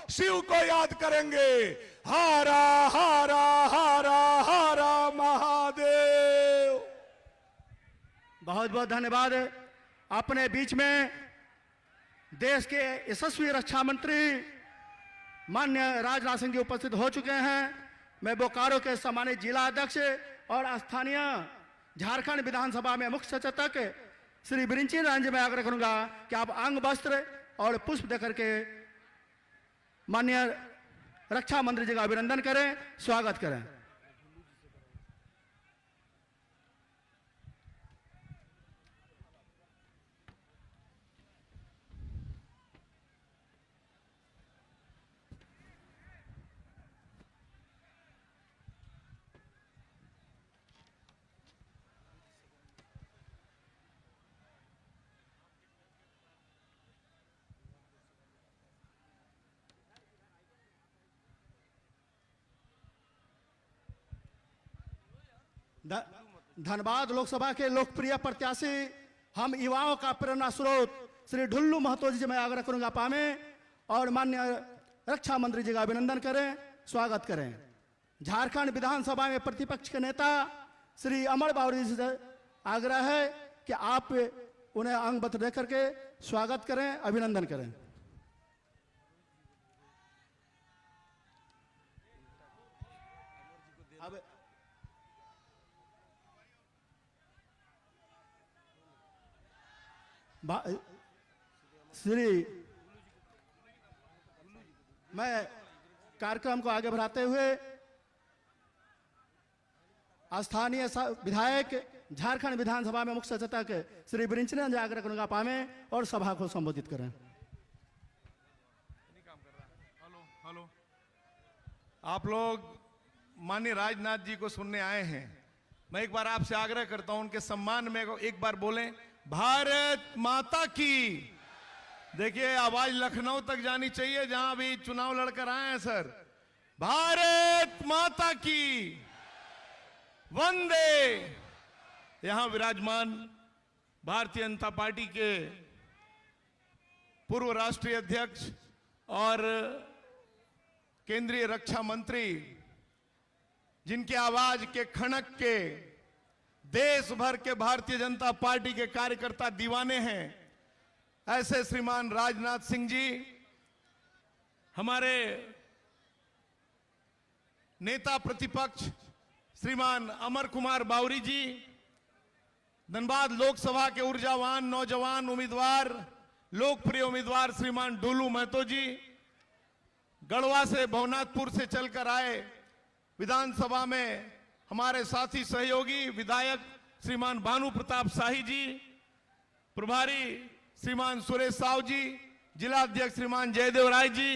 शिव को याद करेंगे। हारा हारा हारा हारा महादेव। बहुत बहुत धन्यवाद। अपने बीच में देश के यशस्वी रक्षा मंत्री माननीय राजनाथ सिंह जी उपस्थित हो चुके हैं। मैं बोकारो के सम्मानित जिला अध्यक्ष और स्थानीय झारखंड विधानसभा में मुख्य सचेतक श्री बिरिंची राम जी मैं आग्रह करूंगा कि आप अंग वस्त्र और पुष्प देकर के माननीय रक्षा मंत्री जी का अभिनंदन करें, स्वागत करें। धनबाद लोकसभा के लोकप्रिय प्रत्याशी हम युवाओं का प्रेरणा स्रोत श्री ढुल्लू महतो जी मैं आग्रह करूंगा पामे और माननीय रक्षा मंत्री जी का अभिनंदन करें, स्वागत करें। झारखंड विधानसभा में प्रतिपक्ष के नेता श्री अमर बावरी जी से आग्रह है कि आप उन्हें अंग वस्त्र देकर के स्वागत करें, अभिनंदन करें। अब श्री मैं कार्यक्रम को आगे बढ़ाते हुए स्थानीय विधायक झारखंड विधानसभा में मुख्य सचेतक श्री बिरिंची राम जी आग्रह करूंगा पावे और सभा को संबोधित करें। हेलो, आप लोग माननीय राजनाथ जी को सुनने आए हैं। मैं एक बार आपसे आग्रह करता हूं उनके सम्मान में एक बार बोलें, भारत माता की। देखिए आवाज लखनऊ तक जानी चाहिए जहां भी चुनाव लड़कर आए हैं सर। भारत माता की वंदे। यहां विराजमान भारतीय जनता पार्टी के पूर्व राष्ट्रीय अध्यक्ष और केंद्रीय रक्षा मंत्री, जिनके आवाज के खनक के देश भर के भारतीय जनता पार्टी के कार्यकर्ता दीवाने हैं, ऐसे श्रीमान राजनाथ सिंह जी, हमारे नेता प्रतिपक्ष श्रीमान अमर कुमार बावरी जी, धनबाद लोकसभा के ऊर्जावान नौजवान उम्मीदवार, लोकप्रिय उम्मीदवार श्रीमान ढुल्लू महतो जी, गढ़वा से भवनाथपुर से चलकर आए विधानसभा में हमारे साथी सहयोगी विधायक श्रीमान भानु प्रताप शाही जी, प्रभारी श्रीमान सुरेश साव जी, जिला अध्यक्ष श्रीमान जयदेव राय जी,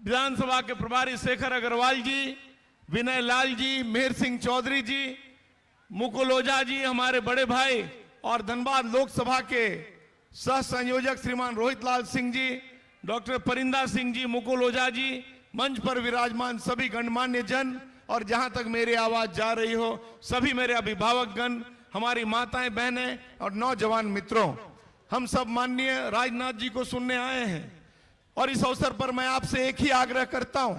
विधानसभा के प्रभारी शेखर अग्रवाल जी, विनय लाल जी, मेहर सिंह चौधरी जी, मुकुल ओझा जी हमारे बड़े भाई, और धनबाद लोकसभा के सह संयोजक श्रीमान रोहित लाल सिंह जी, डॉक्टर परिंदा सिंह जी, मुकुल ओझा जी, मंच पर विराजमान सभी गणमान्य जन, और जहां तक मेरी आवाज जा रही हो सभी मेरे अभिभावकगण, हमारी माताएं बहनें और नौजवान मित्रों, हम सब माननीय राजनाथ जी को सुनने आए हैं। और इस अवसर पर मैं आपसे एक ही आग्रह करता हूं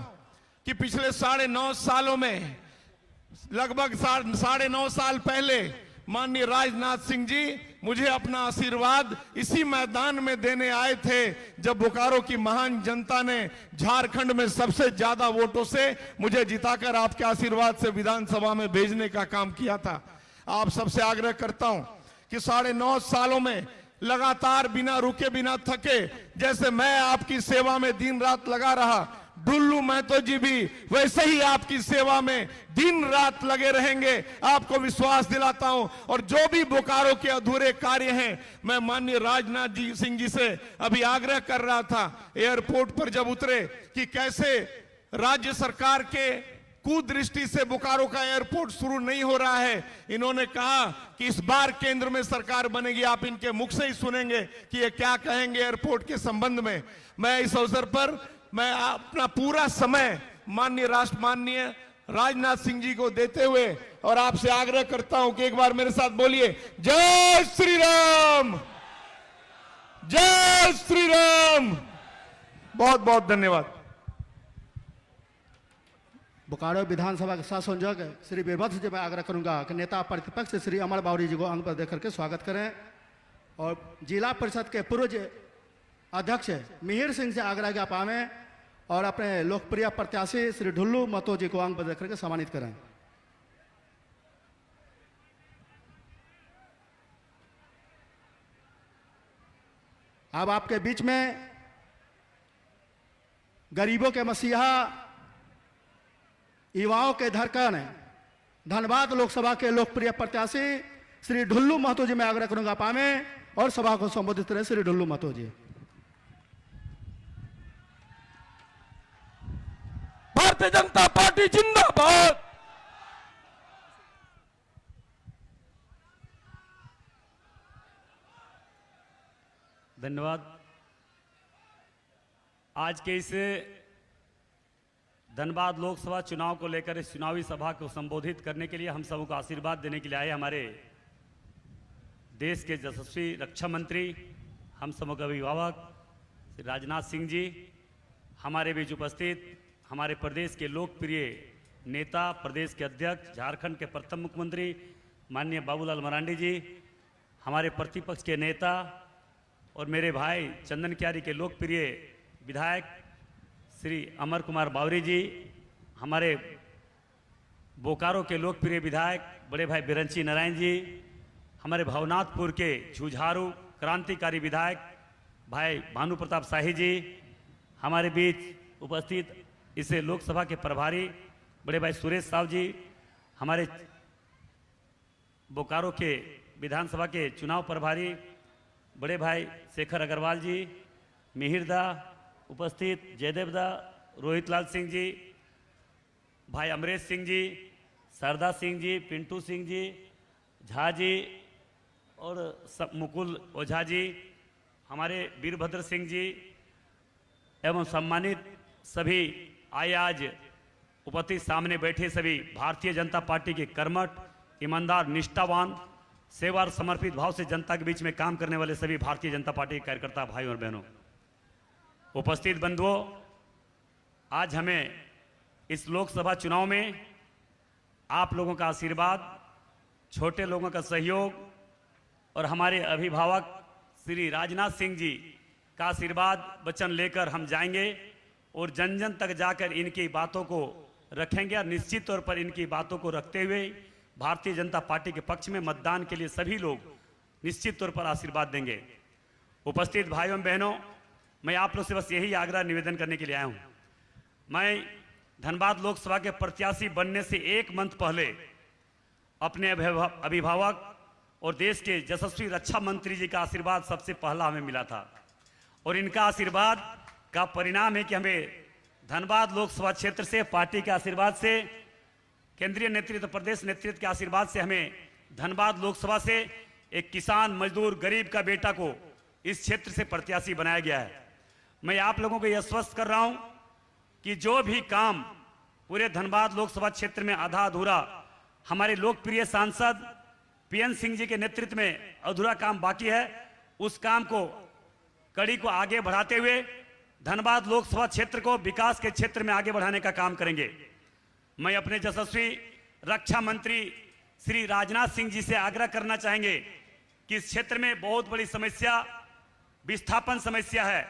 कि पिछले 9.5 सालों में, लगभग 9.5 साल पहले माननीय राजनाथ सिंह जी मुझे अपना आशीर्वाद इसी मैदान में देने आए थे जब बोकारो की महान जनता ने झारखंड में सबसे ज्यादा वोटों से मुझे जिताकर आपके आशीर्वाद से विधानसभा में भेजने का काम किया था। आप सबसे आग्रह करता हूं कि 9.5 सालों में लगातार बिना रुके बिना थके जैसे मैं आपकी सेवा में दिन रात लगा रहा, ढुल्लू महतो जी भी वैसे ही आपकी सेवा में दिन रात लगे रहेंगे, आपको विश्वास दिलाता हूं। और जो भी बोकारो के अधूरे कार्य हैं, मैं माननीय राजनाथ जी सिंह जी से अभी आग्रह कर रहा था एयरपोर्ट पर जब उतरे कि कैसे राज्य सरकार के कुदृष्टि से बोकारो का एयरपोर्ट शुरू नहीं हो रहा है। इन्होंने कहा कि इस बार केंद्र में सरकार बनेगी, आप इनके मुख से ही सुनेंगे कि ये क्या कहेंगे एयरपोर्ट के संबंध में। मैं इस अवसर पर मैं अपना पूरा समय माननीय राजनाथ सिंह जी को देते हुए और आपसे आग्रह करता हूं कि एक बार मेरे साथ बोलिए, जय श्री राम, जय श्री राम। बहुत बहुत धन्यवाद। बोकारो विधानसभा के शासन संयोजक श्री वीरभद्र जी मैं आग्रह करूंगा कि नेता प्रतिपक्ष श्री अमर बावरी जी को अंग पर देकर के स्वागत करें और जिला परिषद के पूर्व अध्यक्ष मिहिर सिंह से आग्रह ज्ञापन में और अपने लोकप्रिय प्रत्याशी श्री ढुल्लू महतो जी को अंग पर देकर के सम्मानित करें। अब आपके बीच में गरीबों के मसीहा, युवाओं के धड़कन, धनबाद लोकसभा के लोकप्रिय प्रत्याशी श्री ढुल्लू महतो जी मैं आग्रह करूंगा पामे और सभा को संबोधित करें श्री ढुल्लू महतो जी। भारतीय जनता पार्टी जिंदाबाद। धन्यवाद। आज के इस धनबाद लोकसभा चुनाव को लेकर इस चुनावी सभा को संबोधित करने के लिए हम सबों को आशीर्वाद देने के लिए आए हमारे देश के यशस्वी रक्षा मंत्री, हम सबों के अभिभावक श्री राजनाथ सिंह जी, हमारे बीच उपस्थित हमारे प्रदेश के लोकप्रिय नेता, प्रदेश के अध्यक्ष, झारखंड के प्रथम मुख्यमंत्री माननीय बाबूलाल मरांडी जी, हमारे प्रतिपक्ष के नेता और मेरे भाई चंदन क्यारी के लोकप्रिय विधायक श्री अमर कुमार बावरी जी, हमारे बोकारो के लोकप्रिय विधायक बड़े भाई बिरंची नारायण जी, हमारे भवनाथपुर के झुझारू क्रांतिकारी विधायक भाई भानु प्रताप शाही जी, हमारे बीच उपस्थित इस लोकसभा के प्रभारी बड़े भाई सुरेश साहब जी, हमारे बोकारो के विधानसभा के चुनाव प्रभारी बड़े भाई शेखर अग्रवाल जी, मिहिरदा उपस्थित जयदेवदा, रोहित लाल सिंह जी, भाई अमरेश सिंह जी, सरदा सिंह जी, पिंटू सिंह जी, झा जी और मुकुल ओझा जी, हमारे वीरभद्र सिंह जी एवं सम्मानित सभी आए आज उपस्थित सामने बैठे सभी भारतीय जनता पार्टी के कर्मठ, ईमानदार, निष्ठावान, सेवा और समर्पित भाव से जनता के बीच में काम करने वाले सभी भारतीय जनता पार्टी के कार्यकर्ता भाई और बहनों, उपस्थित बंधुओं, आज हमें इस लोकसभा चुनाव में आप लोगों का आशीर्वाद, छोटे लोगों का सहयोग और हमारे अभिभावक श्री राजनाथ सिंह जी का आशीर्वाद वचन लेकर हम जाएंगे और जन जन तक जाकर इनकी बातों को रखेंगे और निश्चित तौर पर इनकी बातों को रखते हुए भारतीय जनता पार्टी के पक्ष में मतदान के लिए सभी लोग निश्चित तौर पर आशीर्वाद देंगे। उपस्थित भाइयों बहनों, मैं आप लोग से बस यही आग्रह निवेदन करने के लिए आया हूँ। मैं धनबाद लोकसभा के प्रत्याशी बनने से एक मंथ पहले अपने अभिभावक और देश के यशस्वी रक्षा मंत्री जी का आशीर्वाद सबसे पहला हमें मिला था और इनका आशीर्वाद का परिणाम है कि हमें धनबाद लोकसभा क्षेत्र से पार्टी के आशीर्वाद से, केंद्रीय नेतृत्व, प्रदेश नेतृत्व के आशीर्वाद से हमें धनबाद लोकसभा से एक किसान, मजदूर, गरीब का बेटा को इस क्षेत्र से प्रत्याशी बनाया गया है। मैं आप लोगों को यह स्पष्ट कर रहा हूं कि जो भी काम पूरे धनबाद लोकसभा क्षेत्र में आधा अधूरा हमारे लोकप्रिय सांसद पीएन सिंह जी के नेतृत्व में अधूरा काम बाकी है, उस काम को कड़ी को आगे बढ़ाते हुए धनबाद लोकसभा क्षेत्र को विकास के क्षेत्र में आगे बढ़ाने का काम करेंगे। मैं अपने यशस्वी रक्षा मंत्री श्री राजनाथ सिंह जी से आग्रह करना चाहेंगे कि इस क्षेत्र में बहुत बड़ी समस्या विस्थापन समस्या है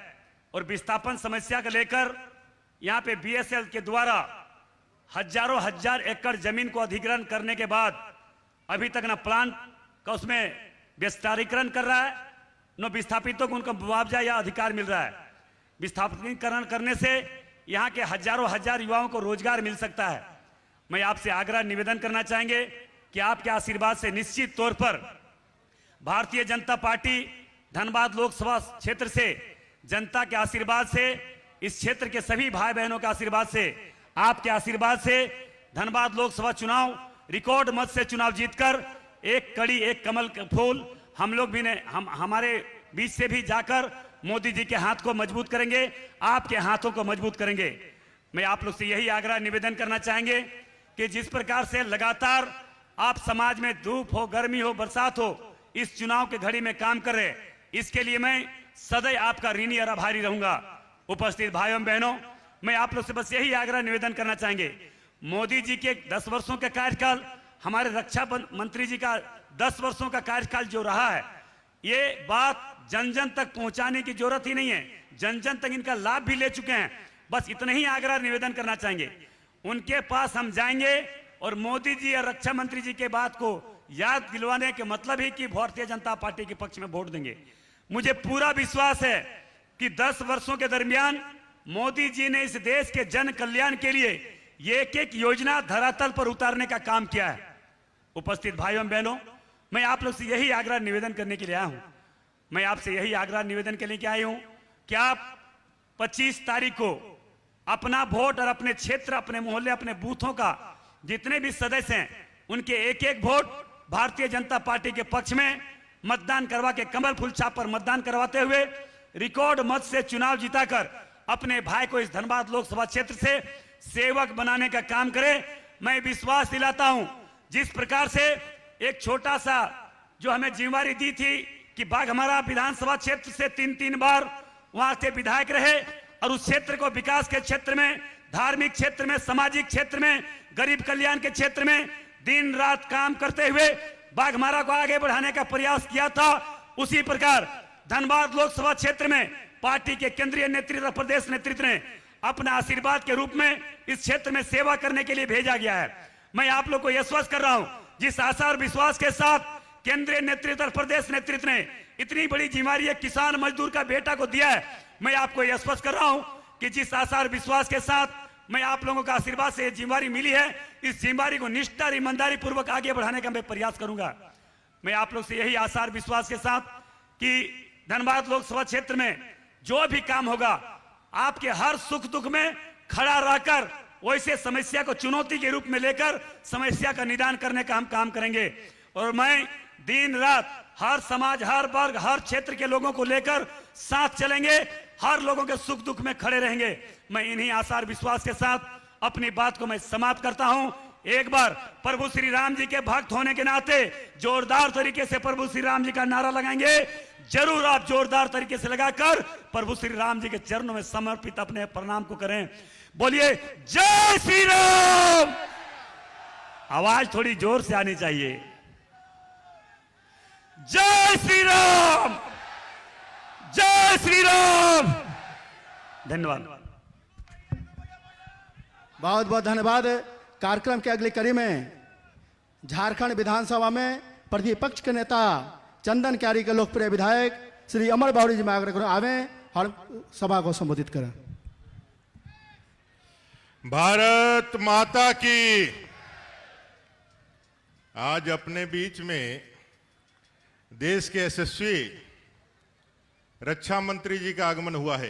और विस्थापन समस्या को लेकर यहाँ पे बीएसएल के द्वारा हजारों हजार एकड़ जमीन को अधिग्रहण करने के बाद अभी तक न प्लांट का उसमें विस्तारीकरण कर रहा है, न विस्थापितों को उनका मुआवजा या अधिकार मिल रहा है। विस्थापितीकरण करने से यहाँ के हजारों हजार युवाओं को रोजगार मिल सकता है। मैं आपसे आग्रह निवेदन करना चाहेंगे कि आपके आशीर्वाद से निश्चित तौर पर भारतीय जनता पार्टी धनबाद लोकसभा क्षेत्र से जनता के आशीर्वाद से, इस क्षेत्र के सभी भाई बहनों के आशीर्वाद से, आपके आशीर्वाद से धनबाद लोकसभा चुनाव रिकॉर्ड मत से चुनाव जीतकर एक कड़ी, एक कमल का फूल हम लोग भी हमारे बीच से भी जाकर मोदी जी के हाथ को मजबूत करेंगे, आपके हाथों को मजबूत करेंगे। मैं आप लोग से यही आग्रह निवेदन करना चाहेंगे कि जिस प्रकार से लगातार आप समाज में धूप हो, गर्मी हो, बरसात हो, इस चुनाव के घड़ी में काम कर रहे, इसके लिए मैं सदैव आपका ऋणी और आभारी रहूंगा। उपस्थित भाइयों बहनों, मैं आप लोग से बस यही आग्रह निवेदन करना चाहेंगे, मोदी जी के 10 वर्षों का कार्यकाल, हमारे रक्षा मंत्री जी का 10 वर्षों का कार्यकाल जो रहा है, ये बात जन जन तक पहुंचाने की जरूरत ही नहीं है। जन जन तक इनका लाभ भी ले चुके हैं। बस इतना ही आग्रह निवेदन करना चाहेंगे, उनके पास हम जाएंगे और मोदी जी या रक्षा मंत्री जी के बात को याद दिलवाने के मतलब ही कि भारतीय जनता पार्टी के पक्ष में वोट देंगे। मुझे पूरा विश्वास है कि 10 वर्षों के दरमियान मोदी जी ने इस देश के जन कल्याण के लिए एक एक योजना धरातल पर उतारने का काम किया है। उपस्थित भाइयों एवं बहनों, मैं आप लोग से यही आग्रह निवेदन करने के लिए आया हूं। मैं आपसे यही आग्रह निवेदन करने के आई हूं कि आप 25 तारीख को अपना वोट और अपने क्षेत्र, अपने मोहल्ले, अपने बूथों का जितने भी सदस्य हैं, उनके एक एक वोट भारतीय जनता पार्टी के पक्ष में मतदान करवा के कमल फूल छाप पर मतदान करवाते हुए रिकॉर्ड मत से चुनाव जीताकर अपने भाई को इस धनबाद लोकसभा क्षेत्र से सेवक बनाने का काम करें। मैं विश्वास दिलाता हूं, जिस प्रकार से एक छोटा सा जो हमें जिम्मेवारी दी थी कि बाघ हमारा विधानसभा क्षेत्र से 3 बार वहां से विधायक रहे और उस क्षेत्र को विकास के क्षेत्र में, धार्मिक क्षेत्र में, सामाजिक क्षेत्र में, गरीब कल्याण के क्षेत्र में दिन रात काम करते हुए बाघमारा को आगे बढ़ाने का प्रयास किया था, उसी प्रकार धनबाद लोकसभा क्षेत्र में पार्टी के केंद्रीय नेतृत्व, प्रदेश नेतृत्व ने अपना आशीर्वाद के रूप में इस क्षेत्र में सेवा करने के लिए भेजा गया है। मैं आप लोग को यह स्पष्ट कर रहा हूं, जिस आशा और विश्वास के साथ केंद्रीय नेतृत्व और प्रदेश नेतृत्व ने इतनी बड़ी जिम्मेदारी एक किसान मजदूर का बेटा को दिया है, मैं आपको यह स्पष्ट कर रहा हूं कि जिस आशा और विश्वास के साथ मैं आप लोगों का आशीर्वाद से ये जिम्मेदारी मिली है, इस जिम्मेदारी को निष्ठा और ईमानदारी पूर्वक आगे बढ़ाने का मैं प्रयास करूंगा। मैं आप लोग से यही आशा और विश्वास के साथ कि धनबाद लोकसभा क्षेत्र में जो भी काम होगा, आपके हर सुख दुख में खड़ा रहकर वैसे समस्या को चुनौती के रूप में लेकर समस्या का निदान करने का हम काम करेंगे। और मैं दिन रात हर समाज, हर वर्ग, हर क्षेत्र के लोगों को लेकर साथ चलेंगे, हर लोगों के सुख दुख में खड़े रहेंगे। मैं इन्हीं आशा और विश्वास के साथ अपनी बात को मैं समाप्त करता हूं। एक बार प्रभु श्री राम जी के भक्त होने के नाते जोरदार तरीके से प्रभु श्री राम जी का नारा लगाएंगे। जरूर आप जोरदार तरीके से लगाकर प्रभु श्री राम जी के चरणों में समर्पित अपने प्रणाम को करें। बोलिए जय श्री राम। आवाज थोड़ी जोर से आनी चाहिए। जय श्री राम, जय श्री राम। धन्यवाद। बहुत बहुत धन्यवाद। कार्यक्रम के अगली कड़ी में झारखंड विधानसभा में प्रतिपक्ष के नेता चंदन क्यारी के लोकप्रिय विधायक श्री अमर बावरी जी में आग्रह करें आवे और सभा को संबोधित करें। भारत माता की। आज अपने बीच में देश के यशस्वी रक्षा मंत्री जी का आगमन हुआ है।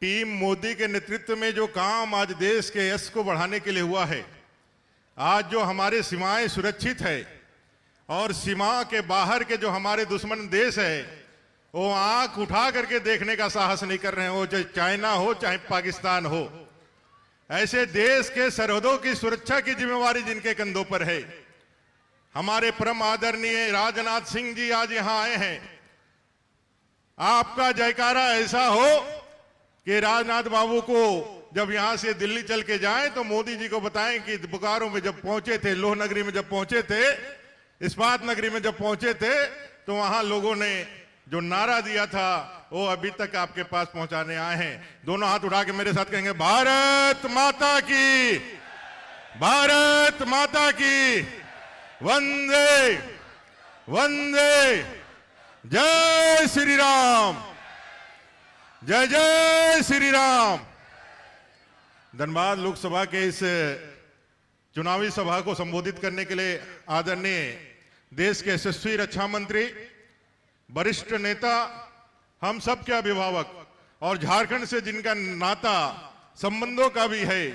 टीम मोदी के नेतृत्व में जो काम आज देश के यश को बढ़ाने के लिए हुआ है, आज जो हमारे सीमाएं सुरक्षित है और सीमा के बाहर के जो हमारे दुश्मन देश है, वो आंख उठा करके देखने का साहस नहीं कर रहे हैं, वो चाहे चाइना हो चाहे पाकिस्तान हो। ऐसे देश के सरहदों की सुरक्षा की जिम्मेवारी जिनके कंधों पर है, हमारे परम आदरणीय राजनाथ सिंह जी आज यहां आए हैं। आपका जयकारा ऐसा हो कि राजनाथ बाबू को जब यहां से दिल्ली चल के जाएं तो मोदी जी को बताएं कि बोकारो में जब पहुंचे थे, लोह नगरी में जब पहुंचे थे, इस्पात नगरी में जब पहुंचे थे, तो वहां लोगों ने जो नारा दिया था वो अभी तक आपके पास पहुंचाने आए हैं। दोनों हाथ उठा के मेरे साथ कहेंगे भारत माता की, भारत माता की, वंदे वंदे, जय श्री राम, जय जय श्री राम। धनबाद लोकसभा के इस चुनावी सभा को संबोधित करने के लिए आदरणीय देश के यशस्वी रक्षा मंत्री, वरिष्ठ नेता, हम सब के अभिभावक और झारखंड से जिनका नाता संबंधों का भी है,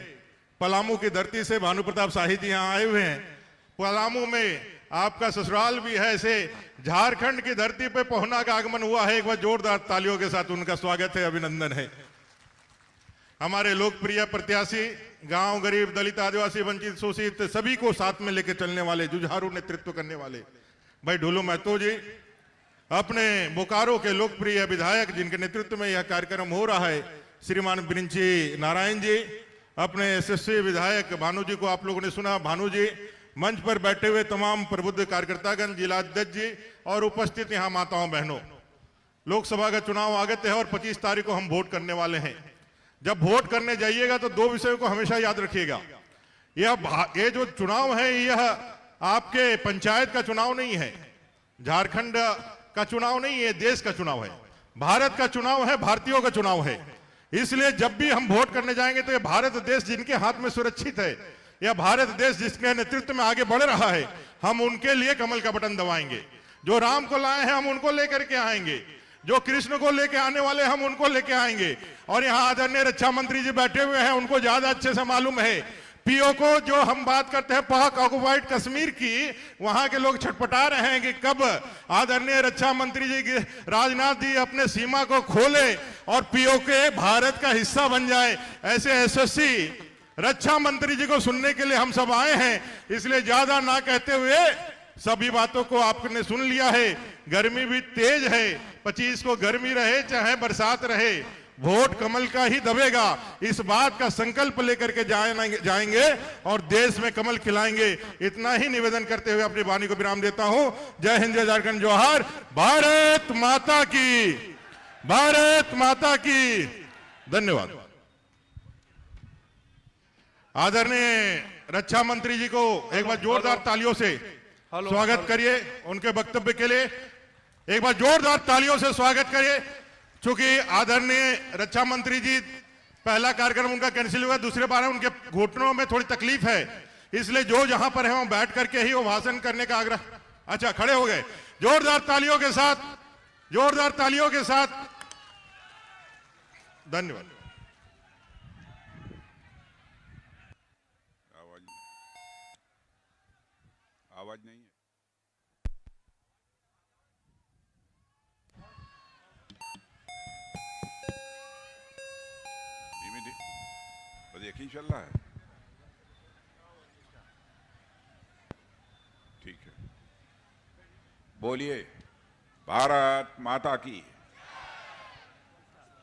पलामू की धरती से भानु प्रताप शाही जी यहाँ आए हुए हैं। पलामू में आपका ससुराल भी है, ऐसे झारखंड की धरती पे पहुना का आगमन हुआ है। एक बार जोरदार तालियों के साथ उनका स्वागत है, अभिनंदन है। हमारे लोकप्रिय प्रत्याशी, गांव, गरीब, दलित, आदिवासी, वंचित, शोषित सभी को साथ में लेकर चलने वाले, जुझारू नेतृत्व करने वाले भाई ढोलू महतो जी, अपने बोकारो के लोकप्रिय विधायक जिनके नेतृत्व में यह कार्यक्रम हो रहा है, श्रीमान बिरिंची नारायण जी, अपने यशस्वी विधायक भानु जी को आप लोगों ने सुना। भानु जी, मंच पर बैठे हुए तमाम प्रबुद्ध कार्यकर्तागण, जिलाध्यक्ष जी और उपस्थित यहाँ माताओं बहनों, लोकसभा का चुनाव आगत है और 25 तारीख को हम वोट करने वाले हैं। जब वोट करने जाइएगा तो 2 विषयों को हमेशा याद रखिएगा। ये जो चुनाव है यह आपके पंचायत का चुनाव नहीं है, झारखंड का चुनाव नहीं है, देश का चुनाव है, भारत का चुनाव है, भारतीयों का चुनाव है। इसलिए जब भी हम वोट करने जाएंगे तो ये भारत देश जिनके हाथ में सुरक्षित है, यह भारत देश जिसके नेतृत्व में आगे बढ़ रहा है, हम उनके लिए कमल का बटन दबाएंगे। जो राम को लाए हैं हम उनको लेकर के आएंगे, जो कृष्ण को लेके आने वाले हम उनको लेके आएंगे। और यहाँ आदरणीय रक्षा मंत्री जी बैठे हुए हैं, उनको ज्यादा अच्छे से मालूम है पीओ को। जो हम बात करते हैं पाक ऑक्युपाइड कश्मीर की, वहां के लोग छटपटा रहे हैं कि कब आदरणीय रक्षा मंत्री जी राजनाथ जी अपने सीमा को खोले और पीओ के भारत का हिस्सा बन जाए। ऐसे यशस्वी रक्षा मंत्री जी को सुनने के लिए हम सब आए हैं। इसलिए ज्यादा ना कहते हुए सभी बातों को आपने सुन लिया है। गर्मी भी तेज है, 25 को गर्मी रहे चाहे बरसात रहे, वोट कमल का ही दबेगा। इस बात का संकल्प लेकर के जाएंगे और देश में कमल खिलाएंगे। इतना ही निवेदन करते हुए अपनी वाणी को विराम देता हूं। जय हिंद, जय झारखंड, जोहार। भारत माता की, भारत माता की। धन्यवाद। आदरणीय रक्षा मंत्री जी को एक बार जोरदार तालियों से स्वागत करिए। उनके वक्तव्य के लिए एक बार जोरदार तालियों से स्वागत करिए। चूंकि आदरणीय रक्षा मंत्री जी पहला कार्यक्रम उनका कैंसिल हुआ, दूसरे बार उनके घुटनों में थोड़ी तकलीफ है, इसलिए जो जहां पर है वहां बैठ करके ही वो भाषण करने का आग्रह। अच्छा, खड़े हो गए। जोरदार तालियों के साथ, जोरदार तालियों के साथ। धन्यवाद। आवाज नहीं है। बस एक ही चल रहा है। ठीक है, बोलिए भारत माता की।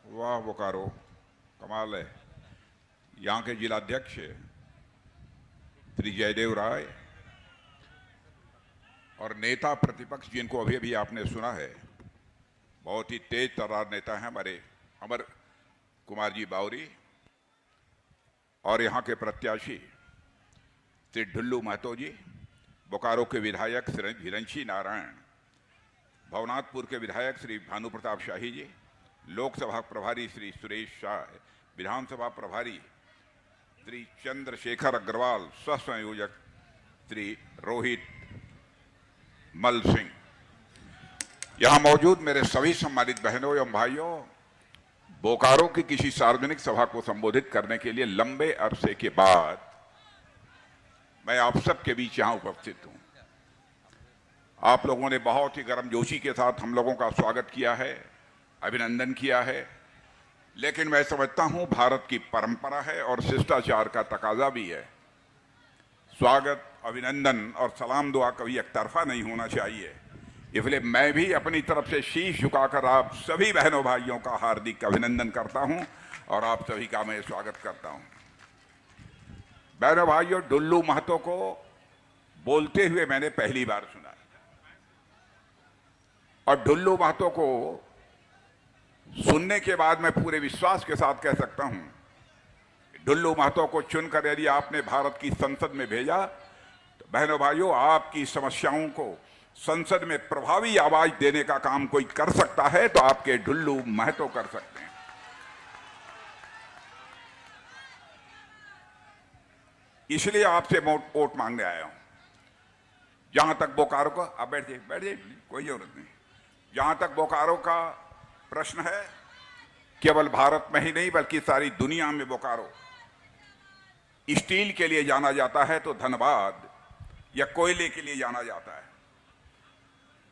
वाह बोकारो, कमाल है। यहाँ के जिलाध्यक्ष श्री जयदेव राय और नेता प्रतिपक्ष जिनको अभी अभी आपने सुना है, बहुत ही तेज तर्रार नेता हैं हमारे अमर कुमार जी बावरी, और यहाँ के प्रत्याशी श्री ढुल्लू महतो जी, बोकारो के विधायक श्री हिरंशी नारायण, भवनाथपुर के विधायक श्री भानु प्रताप शाही जी, लोकसभा प्रभारी श्री सुरेश शाह, विधानसभा प्रभारी श्री चंद्रशेखर अग्रवाल, सह संयोजक श्री रोहित मल सिंह, यहां मौजूद मेरे सभी सम्मानित बहनों एवं भाइयों, बोकारो की किसी सार्वजनिक सभा को संबोधित करने के लिए लंबे अरसे के बाद मैं आप सबके बीच यहां उपस्थित हूं। आप लोगों ने बहुत ही गर्मजोशी के साथ हम लोगों का स्वागत किया है, अभिनंदन किया है, लेकिन मैं समझता हूं भारत की परंपरा है और शिष्टाचार का तकाजा भी है। स्वागत, अभिनंदन और सलाम दुआ कभी एकतरफा नहीं होना चाहिए। इसलिए मैं भी अपनी तरफ से शीश झुकाकर आप सभी बहनों भाइयों का हार्दिक अभिनंदन करता हूं और आप सभी का मैं स्वागत करता हूं। बहनों भाइयों, ढुल्लू महतो को बोलते हुए मैंने पहली बार सुना और ढुल्लू महतो को सुनने के बाद मैं पूरे विश्वास के साथ कह सकता हूं, ढुल्लू महतो को चुनकर यदि आपने भारत की संसद में भेजा तो बहनों भाइयों, आपकी समस्याओं को संसद में प्रभावी आवाज देने का काम कोई कर सकता है तो आपके ढुल्लू महतो कर सकते हैं। इसलिए आपसे वोट मांगने आया हूं। जहां तक बोकारो का, आप बैठ जाइए, कोई जरूरत नहीं। जहां तक बोकारो का प्रश्न है, केवल भारत में ही नहीं बल्कि सारी दुनिया में बोकारो स्टील के लिए जाना जाता है तो धनबाद या कोयले के लिए जाना जाता है।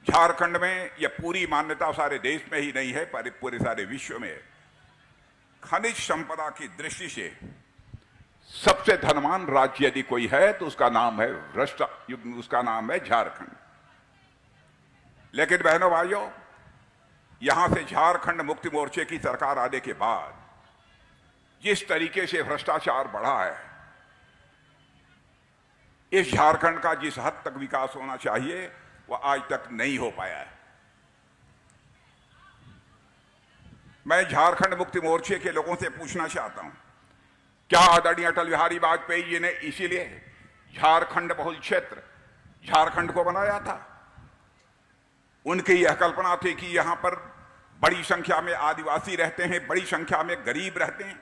झारखंड में यह पूरी मान्यता सारे देश में ही नहीं है पर पूरे सारे विश्व में खनिज संपदा की दृष्टि से सबसे धनवान राज्य यदि कोई है तो उसका नाम है उसका नाम है झारखंड। लेकिन बहनों भाइयों, यहां से झारखंड मुक्ति मोर्चे की सरकार आने के बाद जिस तरीके से भ्रष्टाचार बढ़ा है, इस झारखंड का जिस हद तक विकास होना चाहिए वह आज तक नहीं हो पाया है। मैं झारखंड मुक्ति मोर्चे के लोगों से पूछना चाहता हूं, क्या आदरणीय अटल बिहारी वाजपेयी जी ने इसीलिए झारखंड बहुल क्षेत्र झारखंड को बनाया था? उनकी यह कल्पना थी कि यहां पर बड़ी संख्या में आदिवासी रहते हैं, बड़ी संख्या में गरीब रहते हैं,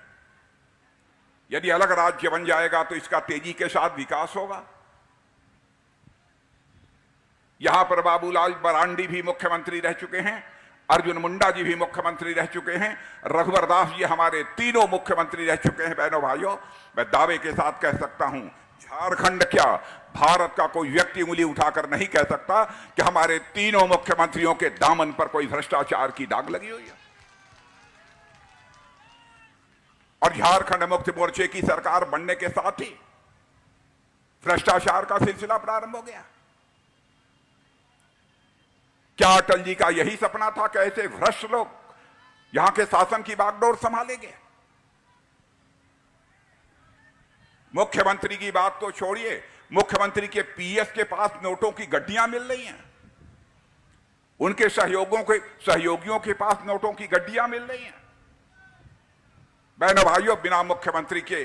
यदि अलग राज्य बन जाएगा तो इसका तेजी के साथ विकास होगा। यहां पर बाबूलाल मरांडी भी मुख्यमंत्री रह चुके हैं, अर्जुन मुंडा जी भी मुख्यमंत्री रह चुके हैं, रघुवर दास जी हमारे तीनों मुख्यमंत्री रह चुके हैं। बहनों भाइयों, मैं दावे के साथ कह सकता हूं, झारखंड क्या भारत का कोई व्यक्ति उंगली उठाकर नहीं कह सकता कि हमारे तीनों मुख्यमंत्रियों के दामन पर कोई भ्रष्टाचार की दाग लगी हुई है। और झारखंड मुक्ति मोर्चे की सरकार बनने के साथ ही भ्रष्टाचार का सिलसिला प्रारंभ हो गया। क्या अटल जी का यही सपना था कि ऐसे भ्रष्ट लोग यहां के शासन की बागडोर संभालेंगे? मुख्यमंत्री की बात तो छोड़िए, मुख्यमंत्री के पीएस के पास नोटों की गड्डियां मिल रही हैं, उनके सहयोगियों के पास नोटों की गड्डियां मिल रही हैं। बहनों भाइयों, बिना मुख्यमंत्री के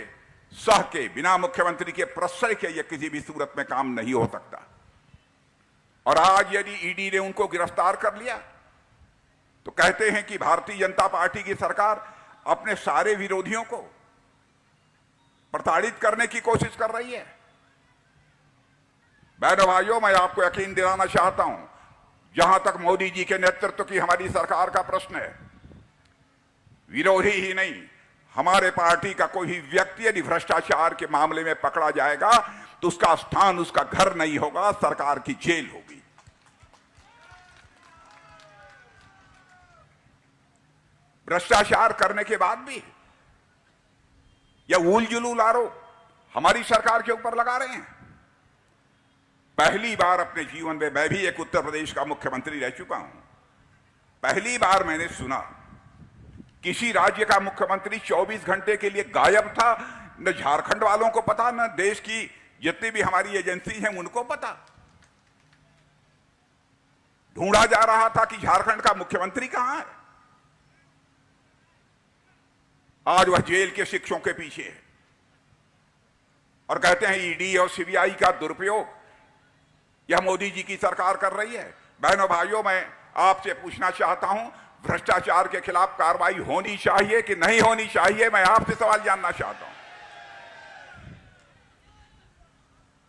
सह के, बिना मुख्यमंत्री के प्रश्रय के यह किसी भी सूरत में काम नहीं हो सकता। और आज यदि ईडी ने उनको गिरफ्तार कर लिया तो कहते हैं कि भारतीय जनता पार्टी की सरकार अपने सारे विरोधियों को प्रताड़ित करने की कोशिश कर रही है। बहनों भाइयों, मैं आपको यकीन दिलाना चाहता हूं, जहां तक मोदी जी के नेतृत्व की हमारी सरकार का प्रश्न है, विरोधी ही नहीं, हमारे पार्टी का कोई भी व्यक्ति यदि भ्रष्टाचार के मामले में पकड़ा जाएगा तो उसका स्थान उसका घर नहीं होगा, सरकार की जेल होगी। भ्रष्टाचार करने के बाद भी यह ऊल जुलूल आरोप हमारी सरकार के ऊपर लगा रहे हैं। पहली बार अपने जीवन में, मैं भी एक उत्तर प्रदेश का मुख्यमंत्री रह चुका हूं, पहली बार मैंने सुना किसी राज्य का मुख्यमंत्री 24 घंटे के लिए गायब था। न झारखंड वालों को पता, न देश की जितनी भी हमारी एजेंसी हैं उनको पता। ढूंढा जा रहा था कि झारखंड का मुख्यमंत्री कहां है। आज वह जेल के शिक्षों के पीछे है और कहते हैं ईडी और सीबीआई का दुरुपयोग यह मोदी जी की सरकार कर रही है। बहनों भाइयों, मैं आपसे पूछना चाहता हूं, भ्रष्टाचार के खिलाफ कार्रवाई होनी चाहिए कि नहीं होनी चाहिए? मैं आपसे सवाल जानना चाहता हूं।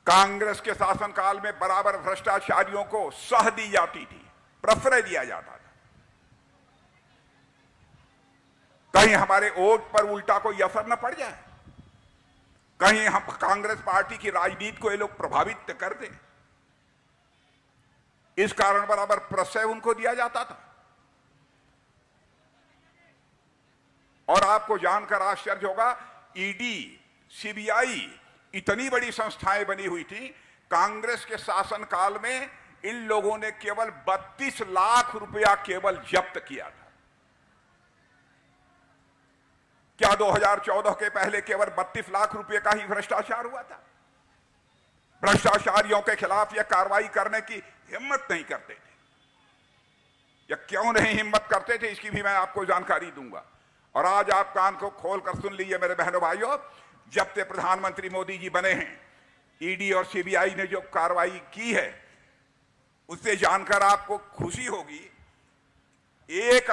कांग्रेस के शासनकाल में बराबर भ्रष्टाचारियों को सह दी जाती थी, प्रश्रय दिया जाता था। कहीं हमारे वोट पर उल्टा कोई असर न पड़ जाए, कहीं हम कांग्रेस पार्टी की राजनीति को ये लोग प्रभावित कर दें, इस कारण बराबर प्रश्रय उनको दिया जाता था। और आपको जानकर आश्चर्य होगा, ईडी, सीबीआई इतनी बड़ी संस्थाएं बनी हुई थी, कांग्रेस के शासनकाल में इन लोगों ने केवल 32 लाख रुपया केवल जब्त किया था। क्या 2014 के पहले केवल 32 लाख रुपए का ही भ्रष्टाचार हुआ था? भ्रष्टाचारियों के खिलाफ यह कार्रवाई करने की हिम्मत नहीं करते थे। या क्यों नहीं हिम्मत करते थे, इसकी भी मैं आपको जानकारी दूंगा। और आज आप कान को खोलकर सुन लीजिए मेरे बहनों भाइयों, जब से प्रधानमंत्री मोदी जी बने हैं, ईडी और सीबीआई ने जो कार्रवाई की है उससे जानकर आपको खुशी होगी। 1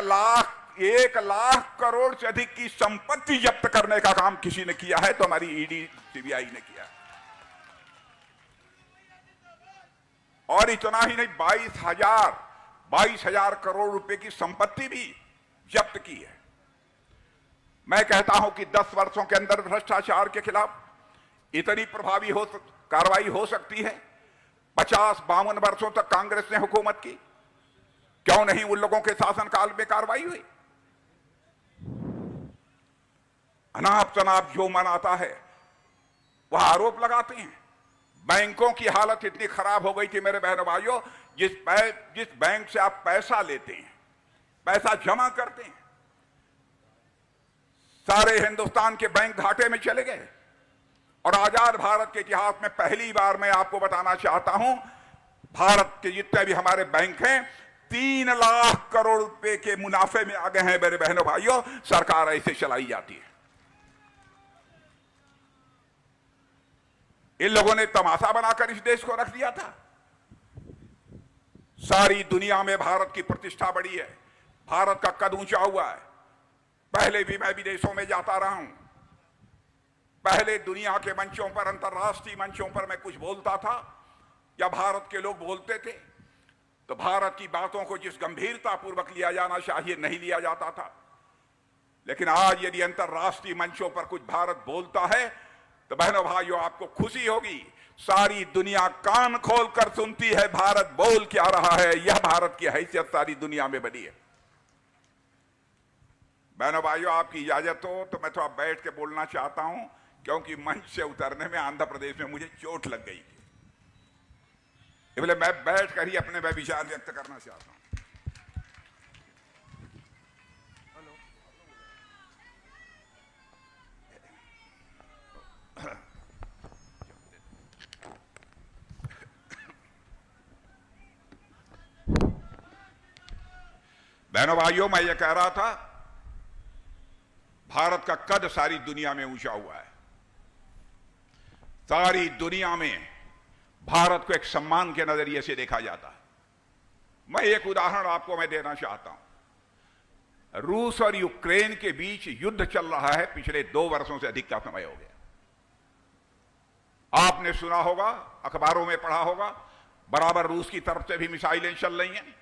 लाख करोड़ से अधिक की संपत्ति जब्त करने का काम किसी ने किया है तो हमारी ईडी सीबीआई ने किया। और इतना ही नहीं, 22,000 करोड़ रुपए की संपत्ति भी जब्त की है। मैं कहता हूं कि 10 वर्षों के अंदर भ्रष्टाचार के खिलाफ इतनी प्रभावी कार्रवाई हो सकती है। 50-52 वर्षों तक कांग्रेस ने हुकूमत की, क्यों नहीं उन लोगों के शासनकाल में कार्रवाई हुई? अनाप शनाप जो मन आता है वह आरोप लगाते हैं। बैंकों की हालत इतनी खराब हो गई थी मेरे बहनों भाइयों, जिस बैंक से आप पैसा लेते हैं, पैसा जमा करते हैं, सारे हिंदुस्तान के बैंक घाटे में चले गए। और आजाद भारत के इतिहास में पहली बार मैं आपको बताना चाहता हूं, भारत के जितने भी हमारे बैंक हैं 3 लाख करोड़ रुपए के मुनाफे में आ गए हैं। मेरे बहनों भाइयों, सरकार ऐसे चलाई जाती है। इन लोगों ने तमाशा बनाकर इस देश को रख दिया था। सारी दुनिया में भारत की प्रतिष्ठा बढ़ी है, भारत का कद ऊंचा हुआ है। पहले भी मैं विदेशों में जाता रहा हूं। पहले दुनिया के मंचों पर, अंतर्राष्ट्रीय मंचों पर मैं कुछ बोलता था या भारत के लोग बोलते थे तो भारत की बातों को जिस गंभीरता पूर्वक लिया जाना चाहिए नहीं लिया जाता था। लेकिन आज यदि अंतर्राष्ट्रीय मंचों पर कुछ भारत बोलता है तो बहनों भाइयों, आपको खुशी होगी, सारी दुनिया कान खोलकर सुनती है भारत बोल क्या रहा है। यह भारत की हैसियत सारी दुनिया में बनी है। बहनों भाइयों, आपकी इजाजत हो तो मैं थोड़ा बैठ के बोलना चाहता हूं, क्योंकि मंच से उतरने में आंध्र प्रदेश में मुझे चोट लग गई थी। इसलिए मैं बैठ कर ही अपने विचार व्यक्त करना चाहता हूं। बहनों भाइयों, मैं ये कह रहा था, भारत का कद सारी दुनिया में ऊंचा हुआ है। सारी दुनिया में भारत को एक सम्मान के नजरिए से देखा जाता है। मैं एक उदाहरण आपको मैं देना चाहता हूं। रूस और यूक्रेन के बीच युद्ध चल रहा है, पिछले 2 वर्षों से अधिक का समय हो गया। आपने सुना होगा, अखबारों में पढ़ा होगा, बराबर रूस की तरफ से भी मिसाइलें चल रही हैं,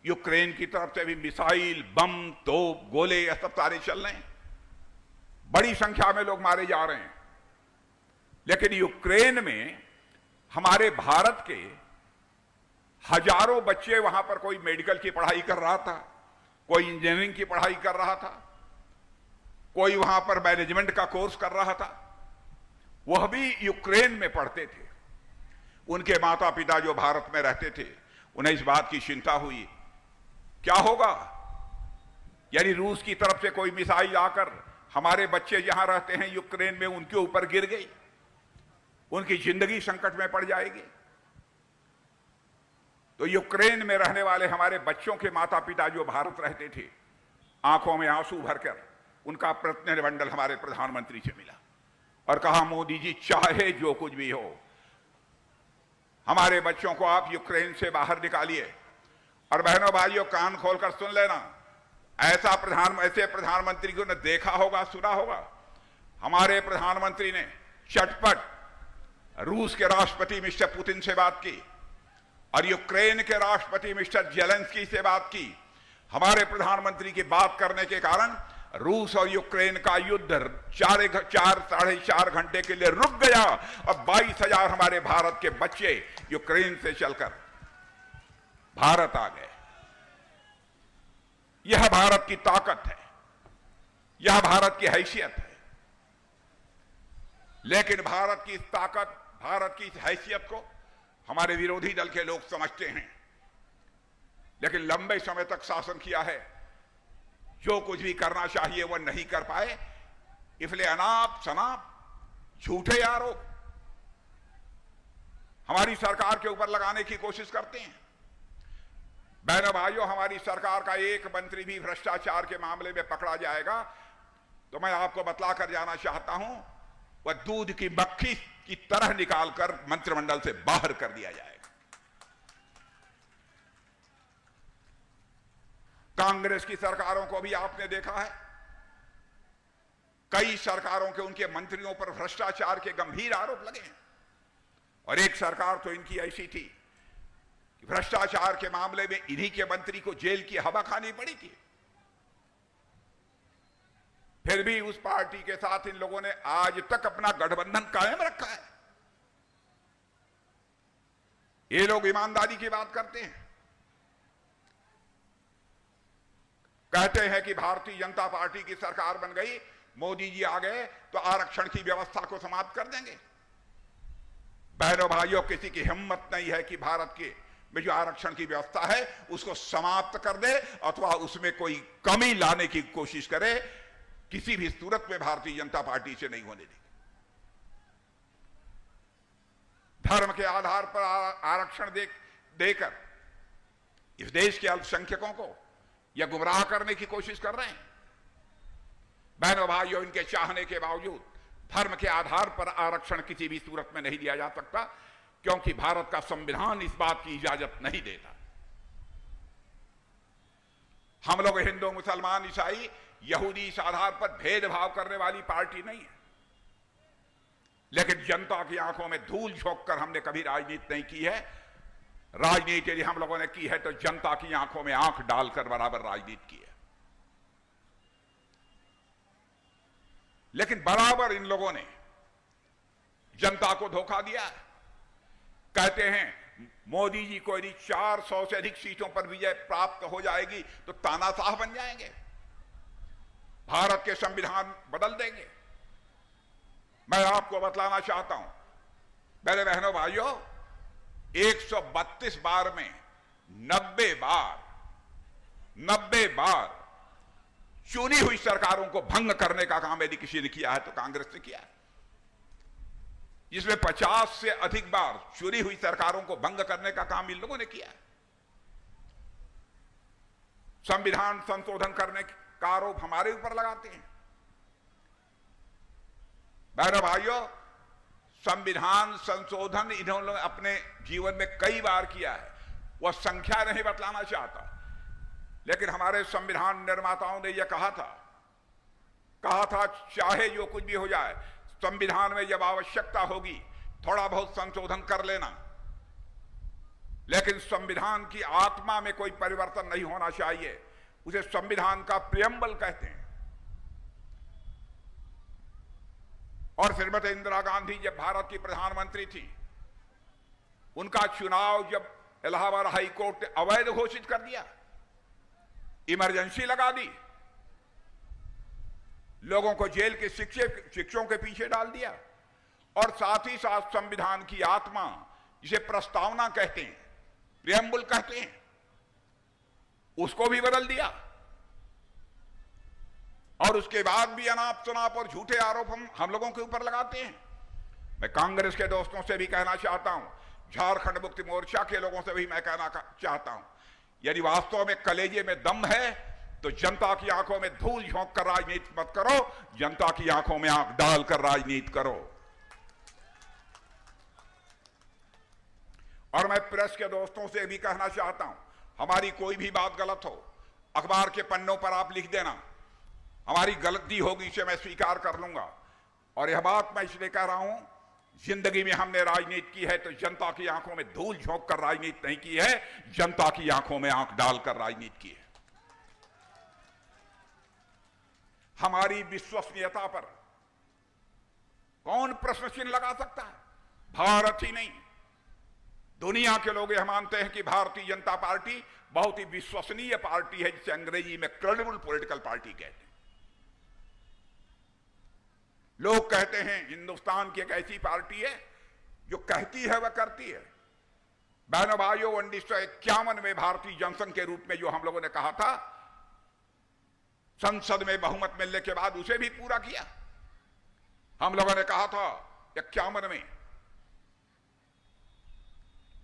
यूक्रेन की तरफ से भी मिसाइल, बम, तोप, गोले, यह सब सारे चल रहे हैं। बड़ी संख्या में लोग मारे जा रहे हैं। लेकिन यूक्रेन में हमारे भारत के हजारों बच्चे, वहां पर कोई मेडिकल की पढ़ाई कर रहा था, कोई इंजीनियरिंग की पढ़ाई कर रहा था, कोई वहां पर मैनेजमेंट का कोर्स कर रहा था, वह भी यूक्रेन में पढ़ते थे। उनके माता पिता जो भारत में रहते थे, उन्हें इस बात की चिंता हुई क्या होगा यदि रूस की तरफ से कोई मिसाइल आकर हमारे बच्चे जहां रहते हैं यूक्रेन में उनके ऊपर गिर गई, उनकी जिंदगी संकट में पड़ जाएगी। तो यूक्रेन में रहने वाले हमारे बच्चों के माता पिता जो भारत रहते थे, आंखों में आंसू भरकर उनका प्रतिनिधिमंडल हमारे प्रधानमंत्री से मिला और कहा, मोदी जी, चाहे जो कुछ भी हो, हमारे बच्चों को आप यूक्रेन से बाहर निकालिए। और बहनों भाइयों, कान खोलकर सुन लेना, ऐसे प्रधानमंत्री को न देखा होगा, सुना होगा। हमारे प्रधानमंत्री ने चटपट रूस के राष्ट्रपति मिस्टर पुतिन से बात की और यूक्रेन के राष्ट्रपति मिस्टर जेलेंस्की से बात की। हमारे प्रधानमंत्री की बात करने के कारण रूस और यूक्रेन का युद्ध 4-4.5 घंटे के लिए रुक गया और 22,000 हमारे भारत के बच्चे यूक्रेन से चलकर भारत आ गए। यह भारत की ताकत है, यह भारत की हैसियत है। लेकिन भारत की इस ताकत, भारत की इस हैसियत को हमारे विरोधी दल के लोग समझते हैं, लेकिन लंबे समय तक शासन किया है, जो कुछ भी करना चाहिए वह नहीं कर पाए, इसलिए अनाप शनाप झूठे आरोप हमारी सरकार के ऊपर लगाने की कोशिश करते हैं। बहनों भाइयों, हमारी सरकार का एक मंत्री भी भ्रष्टाचार के मामले में पकड़ा जाएगा तो मैं आपको बतला कर जाना चाहता हूं, वह दूध की मक्खी की तरह निकालकर मंत्रिमंडल से बाहर कर दिया जाएगा। कांग्रेस की सरकारों को भी आपने देखा है, कई सरकारों के उनके मंत्रियों पर भ्रष्टाचार के गंभीर आरोप लगे हैं। और एक सरकार तो इनकी ऐसी थी कि भ्रष्टाचार के मामले में इन्हीं के मंत्री को जेल की हवा खानी पड़ी थी। फिर भी उस पार्टी के साथ इन लोगों ने आज तक अपना गठबंधन कायम रखा है। ये लोग ईमानदारी की बात करते हैं, कहते हैं कि भारतीय जनता पार्टी की सरकार बन गई, मोदी जी आ गए तो आरक्षण की व्यवस्था को समाप्त कर देंगे। बहनों भाइयों, किसी की हिम्मत नहीं है कि भारत के में जो आरक्षण की व्यवस्था है उसको समाप्त कर दे अथवा उसमें कोई कमी लाने की कोशिश करे। किसी भी सूरत में भारतीय जनता पार्टी से नहीं होने देगी। धर्म के आधार पर आरक्षण देकर इस देश के अल्पसंख्यकों को यह गुमराह करने की कोशिश कर रहे हैं। बहनों भाइयों, इनके चाहने के बावजूद धर्म के आधार पर आरक्षण किसी भी सूरत में नहीं दिया जा सकता, क्योंकि भारत का संविधान इस बात की इजाजत नहीं देता। हम लोग हिंदू, मुसलमान, ईसाई, यहूदी इस आधार पर भेदभाव करने वाली पार्टी नहीं है, लेकिन जनता की आंखों में धूल झोंक कर हमने कभी राजनीति नहीं की है। राजनीति यदि हम लोगों ने की है तो जनता की आंखों में आंख डालकर बराबर राजनीति की है। लेकिन बराबर इन लोगों ने जनता को धोखा दिया है। कहते हैं मोदी जी को यदि 400 से अधिक सीटों पर विजय प्राप्त हो जाएगी तो तानाशाह बन जाएंगे, भारत के संविधान बदल देंगे। मैं आपको बतलाना चाहता हूं मेरे बहनों भाइयों, 132 बार में 90 बार चुनी हुई सरकारों को भंग करने का काम यदि किसी ने किया है तो कांग्रेस ने किया है, जिसमें 50 से अधिक बार चुनी हुई सरकारों को भंग करने का काम इन लोगों ने किया है। संविधान संशोधन करने का आरोप हमारे ऊपर लगाते हैं। बहनों भाइयों, संविधान संशोधन इन्होंने अपने जीवन में कई बार किया है, वह संख्या नहीं बतलाना चाहता, लेकिन हमारे संविधान निर्माताओं ने यह कहा था चाहे जो कुछ भी हो जाए, संविधान में जब आवश्यकता होगी थोड़ा बहुत संशोधन कर लेना, लेकिन संविधान की आत्मा में कोई परिवर्तन नहीं होना चाहिए। उसे संविधान का प्रियम्बल कहते हैं। और श्रीमती इंदिरा गांधी जब भारत की प्रधानमंत्री थी, उनका चुनाव जब इलाहाबाद हाई कोर्ट ने अवैध घोषित कर दिया, इमरजेंसी लगा दी, लोगों को जेल के शिक्षों के पीछे डाल दिया, और साथ ही साथ संविधान की आत्मा, जिसे प्रस्तावना कहते हैं, प्रियम्बल कहते हैं, उसको भी बदल दिया। और उसके बाद भी अनाप शनाप और झूठे आरोप हम लोगों के ऊपर लगाते हैं। मैं कांग्रेस के दोस्तों से भी कहना चाहता हूं, झारखंड मुक्ति मोर्चा के लोगों से भी मैं कहना चाहता हूं, यदि वास्तव में कलेजे में दम है तो जनता की आंखों में धूल झोंक कर राजनीति मत करो, जनता की आंखों में आंख डालकर राजनीति करो। और मैं प्रेस के दोस्तों से भी कहना चाहता हूं, हमारी कोई भी बात गलत हो, अखबार के पन्नों पर आप लिख देना, हमारी गलती होगी इसे मैं स्वीकार कर लूंगा। और यह बात मैं इसलिए कह रहा हूं, जिंदगी में हमने राजनीति की है तो जनता की आंखों में धूल झोंक कर राजनीति नहीं की है, जनता की आंखों में आंख डालकर राजनीति की है। हमारी विश्वसनीयता पर कौन प्रश्न चिन्ह लगा सकता है? भारत ही नहीं, दुनिया के लोग यह मानते हैं कि भारतीय जनता पार्टी बहुत ही विश्वसनीय पार्टी है, जिसे अंग्रेजी में क्रेडिबल पॉलिटिकल पार्टी कहते हैं। लोग कहते हैं हिंदुस्तान की एक ऐसी पार्टी है जो कहती है वह करती है। बहनों भाइयों, 1951 में भारतीय जनसंघ के रूप में जो हम लोगों ने कहा था, संसद में बहुमत मिलने के बाद उसे भी पूरा किया। हम लोगों ने कहा था 51 में,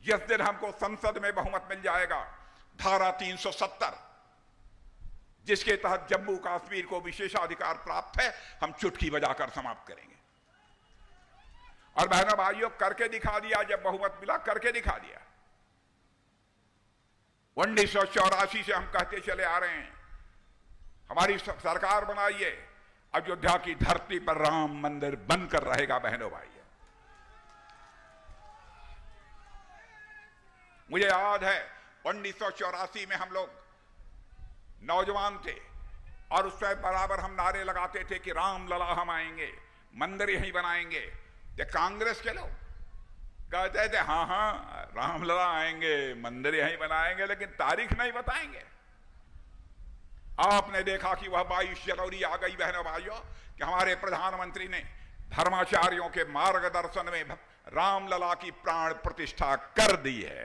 जिस दिन हमको संसद में बहुमत मिल जाएगा, धारा 370 जिसके तहत जम्मू कश्मीर को विशेषाधिकार प्राप्त है, हम चुटकी बजाकर समाप्त करेंगे। और बहनों भाइयों, करके दिखा दिया। जब बहुमत मिला, करके दिखा दिया। 1984 से हम कहते चले आ रहे हैं, हमारी सरकार बनाइए, अयोध्या की धरती पर राम मंदिर बनकर रहेगा। बहनों भाइयों, मुझे याद है 1984 में हम लोग नौजवान थे और उस समय बराबर हम नारे लगाते थे कि राम लला हम आएंगे, मंदिर यहीं बनाएंगे। ये कांग्रेस के लोग कहते थे हाँ हाँ राम लला आएंगे, मंदिर यहीं बनाएंगे, लेकिन तारीख नहीं बताएंगे। आपने देखा कि वह 22 जनवरी आ गई बहनों भाइयों, कि हमारे प्रधानमंत्री ने धर्माचार्यों के मार्गदर्शन में रामलला की प्राण प्रतिष्ठा कर दी है।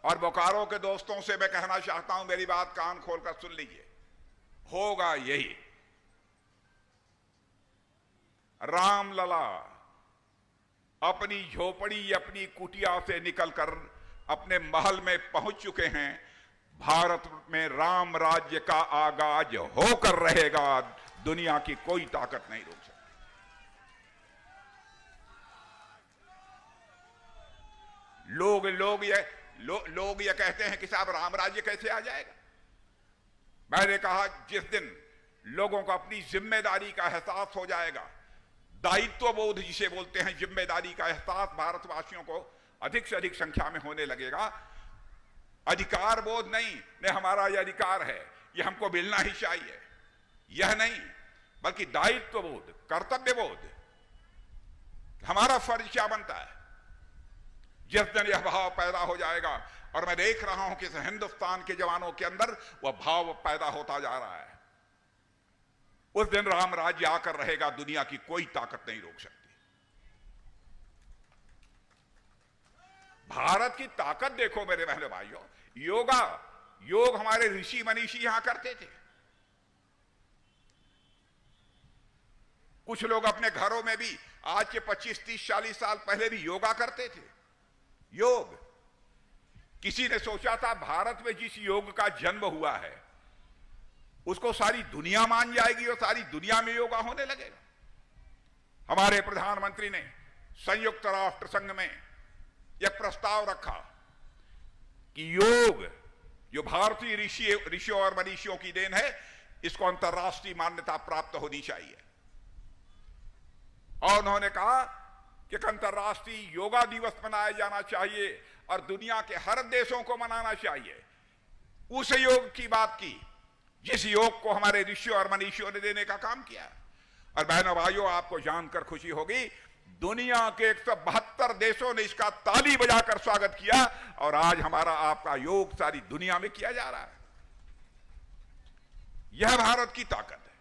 और बोकारो के दोस्तों से मैं कहना चाहता हूं, मेरी बात कान खोलकर सुन लीजिए, होगा यही। रामलला अपनी झोपड़ी, अपनी कुटिया से निकलकर अपने महल में पहुंच चुके हैं। भारत में राम राज्य का आगाज होकर रहेगा, दुनिया की कोई ताकत नहीं रोक सकती। लोग ये कहते हैं कि साहब राम राज्य कैसे आ जाएगा। मैंने कहा जिस दिन लोगों को अपनी जिम्मेदारी का एहसास हो जाएगा, दायित्व बोध जिसे बोलते हैं, जिम्मेदारी का एहसास भारतवासियों को अधिक से अधिक संख्या में होने लगेगा। अधिकार बोध नहीं हमारा यह अधिकार है, यह हमको मिलना ही चाहिए, यह नहीं, बल्कि दायित्व बोध, कर्तव्य बोध, हमारा फर्ज क्या बनता है। जिस दिन यह भाव पैदा हो जाएगा, और मैं देख रहा हूं कि हिंदुस्तान के जवानों के अंदर वह भाव पैदा होता जा रहा है, उस दिन राम राज्य आकर रहेगा, दुनिया की कोई ताकत नहीं रोक सकती। भारत की ताकत देखो मेरे बहनों भाइयों, योग हमारे ऋषि मनीषी यहां करते थे। कुछ लोग अपने घरों में भी आज के 25, 30, 40 साल पहले भी योगा करते थे। योग, किसी ने सोचा था भारत में जिस योग का जन्म हुआ है उसको सारी दुनिया मान जाएगी और सारी दुनिया में योगा होने लगेगा। हमारे प्रधानमंत्री ने संयुक्त राष्ट्र संघ में यह प्रस्ताव रखा कि योग जो भारतीय ऋषियों और मनीषियों की देन है, इसको अंतर्राष्ट्रीय मान्यता प्राप्त होनी चाहिए। और उन्होंने कहा कि अंतर्राष्ट्रीय योगा दिवस मनाया जाना चाहिए और दुनिया के हर देशों को मनाना चाहिए। उस योग की बात की जिस योग को हमारे ऋषियों और मनीषियों ने देने का काम किया। और बहनों भाइयों, आपको जानकर खुशी होगी, दुनिया के 172 देशों ने इसका ताली बजाकर स्वागत किया, और आज हमारा आपका योग सारी दुनिया में किया जा रहा है। यह भारत की ताकत है।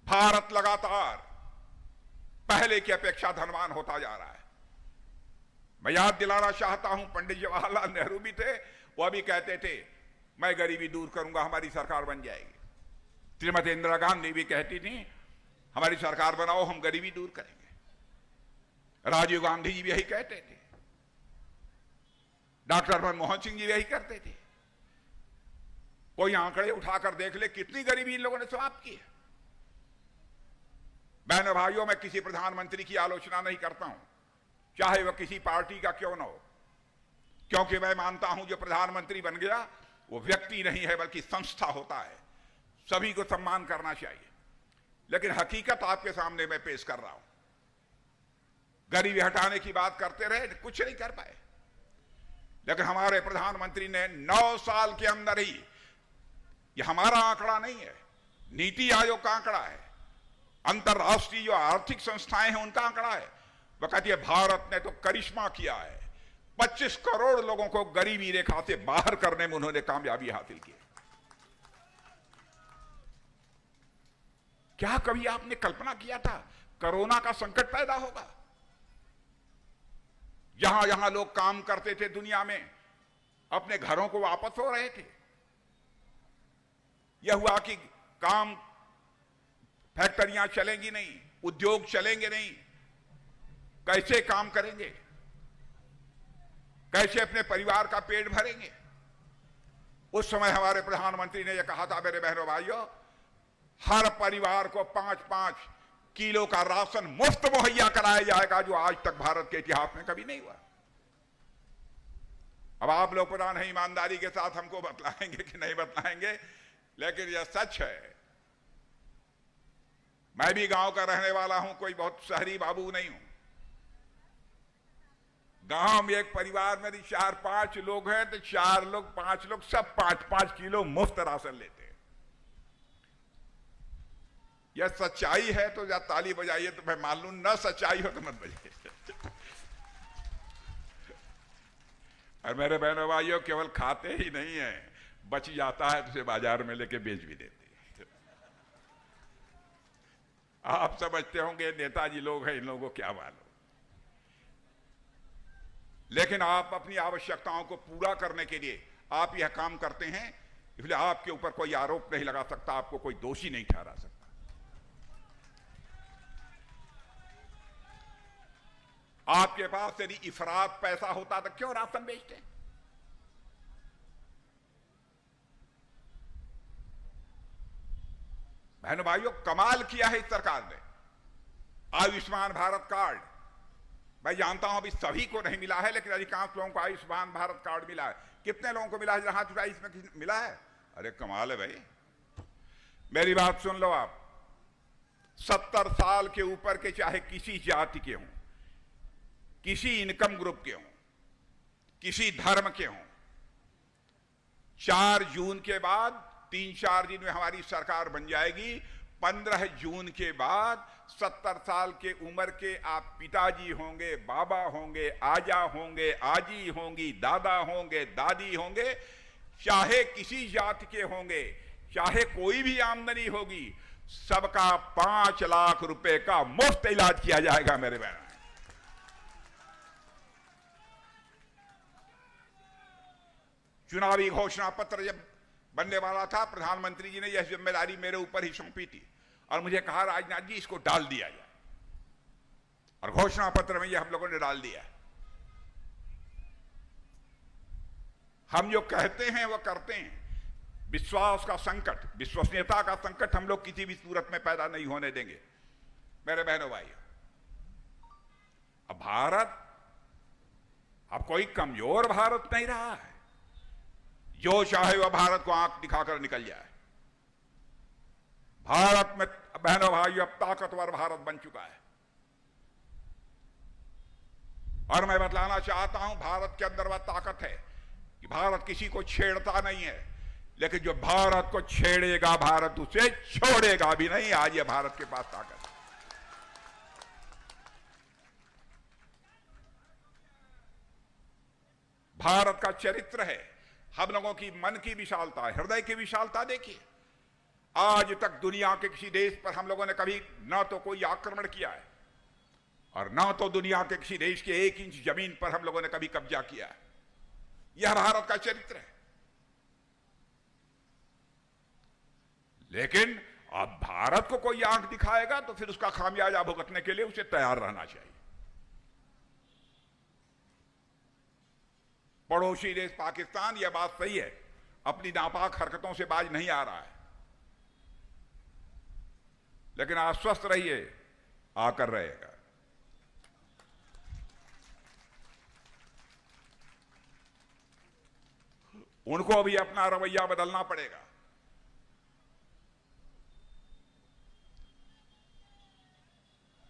भारत लगातार पहले की अपेक्षा धनवान होता जा रहा है। मैं याद दिलाना चाहता हूं, पंडित जवाहरलाल नेहरू भी थे, वह भी कहते थे मैं गरीबी दूर करूंगा, हमारी सरकार बन जाएगी। श्रीमती इंदिरा गांधी भी कहती थी हमारी सरकार बनाओ, हम गरीबी दूर करेंगे। राजीव गांधी जी भी यही कहते थे, डॉक्टर मनमोहन सिंह जी भी यही करते थे। कोई आंकड़े उठाकर देख ले कितनी गरीबी इन लोगों ने समाप्त की है। बहनों भाइयों, मैं किसी प्रधानमंत्री की आलोचना नहीं करता हूं, चाहे वह किसी पार्टी का क्यों न हो, क्योंकि मैं मानता हूं जो प्रधानमंत्री बन गया वो व्यक्ति नहीं है बल्कि संस्था होता है। सभी को सम्मान करना चाहिए। लेकिन हकीकत आपके सामने मैं पेश कर रहा हूं। गरीबी हटाने की बात करते रहे, कुछ नहीं कर पाए। लेकिन हमारे प्रधानमंत्री ने 9 साल के अंदर ही, यह हमारा आंकड़ा नहीं है, नीति आयोग का आंकड़ा है, अंतरराष्ट्रीय जो आर्थिक संस्थाएं हैं उनका आंकड़ा है। वह कहती है भारत ने तो करिश्मा किया है, 25 करोड़ लोगों को गरीबी रेखा से बाहर करने में उन्होंने कामयाबी हासिल की। क्या कभी आपने कल्पना किया था कोरोना का संकट पैदा होगा? जहां जहां लोग काम करते थे दुनिया में, अपने घरों को वापस हो रहे थे। यह हुआ कि काम, फैक्ट्रियां चलेंगी नहीं, उद्योग चलेंगे नहीं, कैसे काम करेंगे, कैसे अपने परिवार का पेट भरेंगे। उस समय हमारे प्रधानमंत्री ने यह कहा था, मेरे बहनों भाइयों, हर परिवार को 5-5 किलो का राशन मुफ्त मुहैया कराया जाएगा, जो आज तक भारत के इतिहास में कभी नहीं हुआ। अब आप लोग पता नहीं ईमानदारी के साथ हमको बतलाएंगे कि नहीं बतलाएंगे, लेकिन यह सच है। मैं भी गांव का रहने वाला हूं, कोई बहुत शहरी बाबू नहीं हूं। गांव में एक परिवार में 4-5 लोग हैं तो 4 लोग 5 लोग सब 5-5 किलो मुफ्त राशन लेते हैं। यह सच्चाई है तो या ताली बजाइए तो मैं मान लूं, न सच्चाई हो तो मत बजाइए। और मेरे बहनों भाइयों, केवल खाते ही नहीं है, बच जाता है तो उसे बाजार में लेके बेच भी देते हैं। आप समझते होंगे नेताजी लोग हैं, इन लोगों को क्या मालूम। लेकिन आप अपनी आवश्यकताओं को पूरा करने के लिए आप यह काम करते हैं, इसलिए आपके ऊपर कोई आरोप नहीं लगा सकता, आपको कोई दोषी नहीं ठहरा सकता। आपके पास यदि इफरात पैसा होता तो क्यों राशन बेचते? बहनों भाइयों, कमाल किया है इस सरकार ने। आयुष्मान भारत कार्ड, मैं जानता हूं अभी सभी को नहीं मिला है, लेकिन अधिकांश लोगों को आयुष्मान भारत कार्ड मिला है। कितने लोगों को मिला है? हाथ उठाइए, इसमें मिला है? अरे कमाल है भाई। मेरी बात सुन लो आप, 70 साल के ऊपर के चाहे किसी जाति के हों, किसी इनकम ग्रुप के हों, किसी धर्म के हों, 4 जून के बाद 3-4 दिन में हमारी सरकार बन जाएगी। 15 जून के बाद 70 साल के उम्र के आप पिताजी होंगे, बाबा होंगे, आजा होंगे, आजी होंगी, दादा होंगे, दादी होंगे, चाहे किसी जाति के होंगे, चाहे कोई भी आमदनी होगी, सबका 5 लाख रुपए का मुफ्त इलाज किया जाएगा मेरे बहन। चुनावी घोषणा पत्र जब बनने वाला था, प्रधानमंत्री जी ने यह जिम्मेदारी मेरे ऊपर ही सौंपी थी और मुझे कहा, राजनाथ जी इसको डाल दिया जाए, और घोषणा पत्र में यह हम लोगों ने डाल दिया। हम जो कहते हैं वो करते हैं। विश्वास का संकट, विश्वसनीयता का संकट हम लोग किसी भी सूरत में पैदा नहीं होने देंगे मेरे बहनों भाइयों। अब भारत अब कोई कमजोर भारत नहीं रहा है, जो चाहे वह भारत को आंख दिखाकर निकल जाए। भारत में बहनों भाइयों अब ताकतवर भारत बन चुका है, और मैं बतलाना चाहता हूं भारत के अंदर वह ताकत है कि भारत किसी को छेड़ता नहीं है, लेकिन जो भारत को छेड़ेगा भारत उसे छोड़ेगा भी नहीं। आज ये भारत के पास ताकत है। भारत का चरित्र है, हम लोगों की मन की विशालता, हृदय की विशालता देखिए। आज तक दुनिया के किसी देश पर हम लोगों ने कभी ना तो कोई आक्रमण किया है, और ना तो दुनिया के किसी देश के 1 इंच जमीन पर हम लोगों ने कभी कब्जा किया है। यह भारत का चरित्र है। लेकिन अब भारत को कोई आंख दिखाएगा तो फिर उसका खामियाजा भुगतने के लिए उसे तैयार रहना चाहिए। पड़ोसी देश पाकिस्तान, यह बात सही है, अपनी नापाक हरकतों से बाज नहीं आ रहा है, लेकिन आश्वस्त रहिए, आकर रहेगा। उनको भी अपना रवैया बदलना पड़ेगा।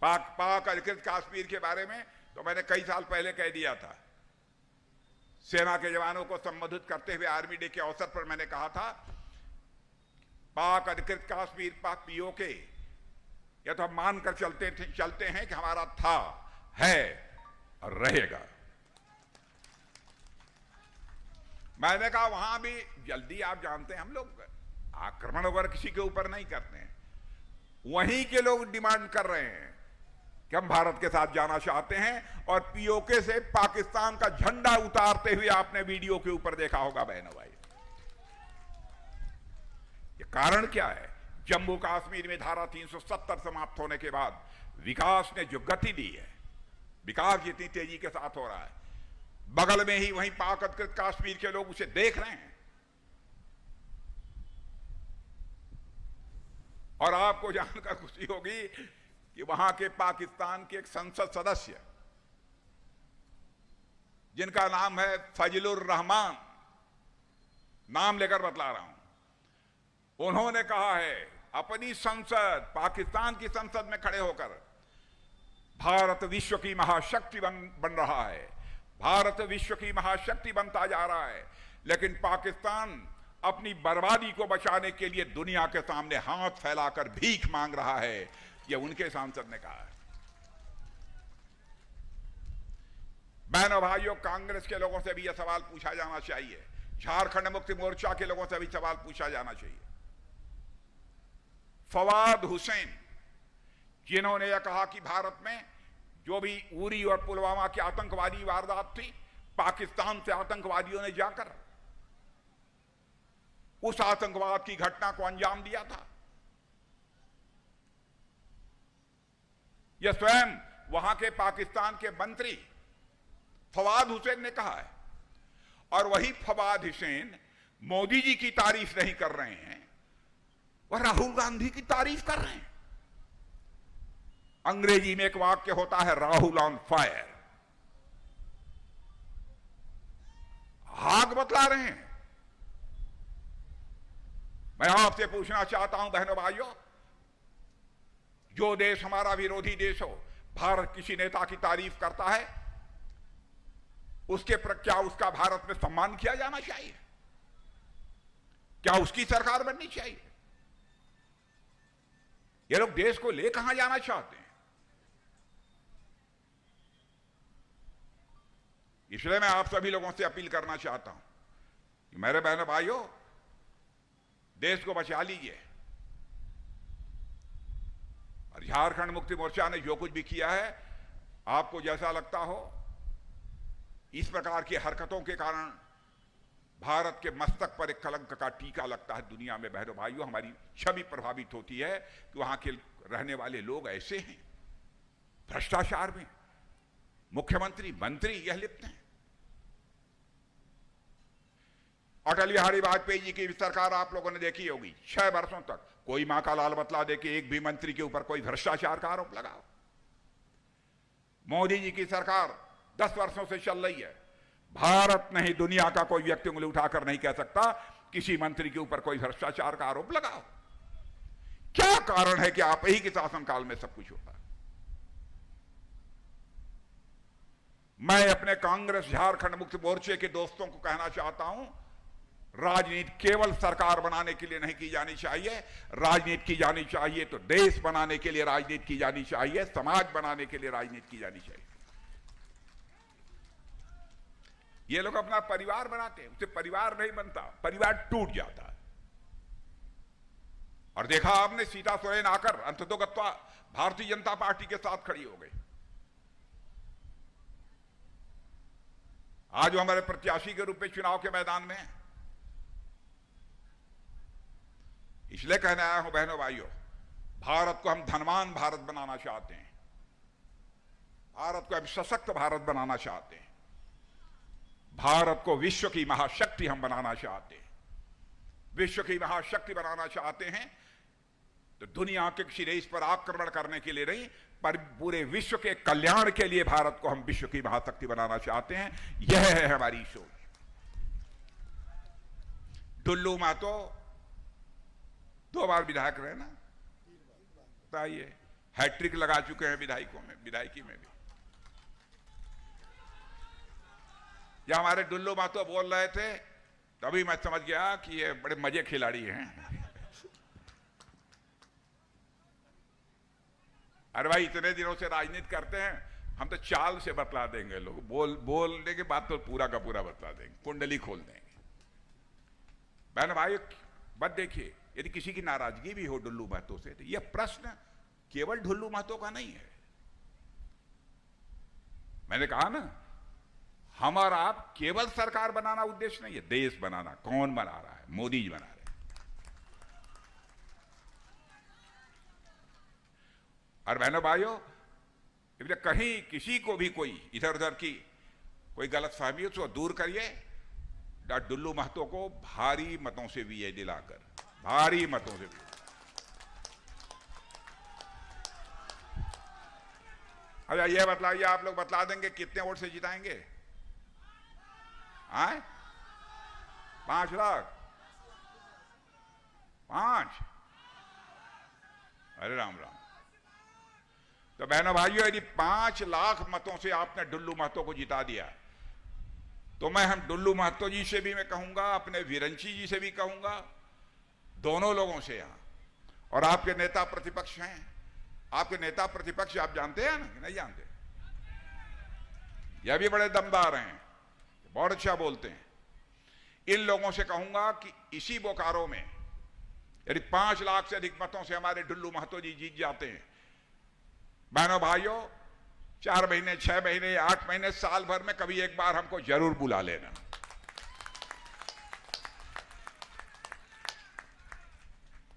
पाक अधिकृत कश्मीर के बारे में तो मैंने कई साल पहले कह दिया था। सेना के जवानों को संबोधित करते हुए आर्मी डे के अवसर पर मैंने कहा था, पाक अधिकृत कश्मीर, पाक पीओके, यह तो हम मानकर चलते हैं कि हमारा था, है और रहेगा। मैंने कहा वहां भी जल्दी, आप जानते हैं हम लोग आक्रमण वगैरह किसी के ऊपर नहीं करते हैं। वहीं के लोग डिमांड कर रहे हैं कि हम भारत के साथ जाना चाहते हैं, और पीओके से पाकिस्तान का झंडा उतारते हुए आपने वीडियो के ऊपर देखा होगा बहनों भाई। ये कारण क्या है? जम्मू कश्मीर में धारा 370 समाप्त होने के बाद विकास ने जो गति दी है, विकास जितनी तेजी के साथ हो रहा है, बगल में ही वहीं पाक अधिकृत कश्मीर के लोग उसे देख रहे हैं। और आपको जानकर खुशी होगी कि वहां के पाकिस्तान के एक संसद सदस्य, जिनका नाम है फजलुर रहमान, नाम लेकर बतला रहा हूं, उन्होंने कहा है अपनी संसद, पाकिस्तान की संसद में खड़े होकर, भारत विश्व की महाशक्ति बन रहा है, भारत विश्व की महाशक्ति बनता जा रहा है, लेकिन पाकिस्तान अपनी बर्बादी को बचाने के लिए दुनिया के सामने हाथ फैलाकर भीख मांग रहा है। यह उनके सांसद ने कहा है। बहनों भाइयों, कांग्रेस के लोगों से भी यह सवाल पूछा जाना चाहिए, झारखंड मुक्ति मोर्चा के लोगों से भी सवाल पूछा जाना चाहिए। फवाद हुसैन, जिन्होंने यह कहा कि भारत में जो भी उरी और पुलवामा की आतंकवादी वारदात थी, पाकिस्तान से आतंकवादियों ने जाकर उस आतंकवाद की घटना को अंजाम दिया था। यह स्वयं वहां के पाकिस्तान के मंत्री फवाद हुसैन ने कहा है, और वही फवाद हुसैन मोदी जी की तारीफ नहीं कर रहे हैं, वह राहुल गांधी की तारीफ कर रहे हैं। अंग्रेजी में एक वाक्य होता है, राहुल ऑन फायर, आग बतला रहे हैं। मैं आपसे पूछना चाहता हूं बहनों भाइयों, जो देश हमारा विरोधी देश हो, भारत किसी नेता की तारीफ करता है, उसके पर क्या उसका भारत में सम्मान किया जाना चाहिए? क्या उसकी सरकार बननी चाहिए? ये लोग देश को ले कहां जाना चाहते हैं? इसलिए मैं आप सभी लोगों से अपील करना चाहता हूं कि मेरे बहनों भाइयों, देश को बचा लीजिए। और झारखंड मुक्ति मोर्चा ने जो कुछ भी किया है, आपको जैसा लगता हो, इस प्रकार की हरकतों के कारण भारत के मस्तक पर एक कलंक का टीका लगता है। दुनिया में बहनों भाइयों, हमारी छवि प्रभावित होती है कि वहां के रहने वाले लोग ऐसे हैं, भ्रष्टाचार में मुख्यमंत्री मंत्री यह लिप्त हैं। अटल बिहारी वाजपेयी जी की सरकार आप लोगों ने देखी होगी, 6 वर्षों तक कोई मां का लाल बतला दे कि एक भी मंत्री के ऊपर कोई भ्रष्टाचार का आरोप लगाओ। मोदी जी की सरकार 10 वर्षों से चल रही है, भारत नहीं दुनिया का कोई व्यक्ति उंगली उठाकर नहीं कह सकता किसी मंत्री के ऊपर कोई भ्रष्टाचार का आरोप लगाओ। क्या कारण है कि आप ही के शासनकाल में सब कुछ होता है? मैं अपने कांग्रेस झारखंड मुक्ति मोर्चे के दोस्तों को कहना चाहता हूं, राजनीति केवल सरकार बनाने के लिए नहीं की जानी चाहिए। राजनीति की जानी चाहिए तो देश बनाने के लिए राजनीति की जानी चाहिए, समाज बनाने के लिए राजनीति की जानी चाहिए। ये लोग अपना परिवार बनाते हैं, उससे परिवार नहीं बनता, परिवार टूट जाता है। और देखा आपने, सीता सोरेन आकर अंततोगत्वा भारतीय जनता पार्टी के साथ खड़ी हो गई। आज वो हमारे प्रत्याशी के रूप में चुनाव के मैदान में है। इसलिए कहने आया हूं बहनों भाइयों, भारत को हम धनवान भारत बनाना चाहते हैं, भारत को हम सशक्त भारत बनाना चाहते हैं, भारत को विश्व की महाशक्ति हम बनाना चाहते हैं। विश्व की महाशक्ति बनाना चाहते हैं तो दुनिया के किसी देश पर आक्रमण करने के लिए नहीं, पर पूरे विश्व के कल्याण के लिए भारत को हम विश्व की महाशक्ति बनाना चाहते हैं। यह है हमारी सोच। डुल्लू महतो 2 बार विधायक रहे ना, बताइए, हैट्रिक लगा चुके हैं विधायकों में, विधायकी में भी। या हमारे डुल्लू महतो बोल रहे थे तभी मैं समझ गया कि ये बड़े मजे खिलाड़ी हैं। अरे भाई, इतने दिनों से राजनीति करते हैं, हम तो चाल से बतला देंगे, लोग बोलने के बाद तो पूरा का पूरा बतला देंगे, कुंडली खोल देंगे। बहन भाई, बस देखिए, यदि किसी की नाराजगी भी हो डुल्लू महतो से, तो यह प्रश्न केवल डुल्लू महतो का नहीं है। मैंने कहा ना, हमारा आप केवल सरकार बनाना उद्देश्य नहीं है, देश बनाना। कौन बना रहा है? मोदी जी बना रहे हैं। और बहनों भाइयों, कहीं किसी को भी कोई इधर उधर की कोई गलतफहमी हो तो दूर करिए। डुल्लू महतो को भारी मतों से विजय दिलाकर, भारी मतों से। अच्छा, यह बतलाइए, आप लोग बतला देंगे कितने वोट से जिताएंगे? 5 लाख? 5? अरे राम राम। तो बहनों भाइयों, यदि 5 लाख मतों से आपने डुल्लू महतो को जिता दिया, तो मैं हम डुल्लू महतो जी से भी मैं कहूंगा, अपने विरंची जी से भी कहूंगा, दोनों लोगों से यहां, और आपके नेता प्रतिपक्ष हैं, आपके नेता प्रतिपक्ष आप जानते हैं ना, नहीं जानते? यह भी बड़े दमदार हैं, बहुत अच्छा बोलते हैं। इन लोगों से कहूंगा कि इसी बोकारो में यदि 5 लाख से अधिक मतों से हमारे डुल्लू महतो जी जीत जाते हैं, बहनों भाइयों, 4 महीने, 6 महीने, 8 महीने, साल भर में कभी एक बार हमको जरूर बुला लेना।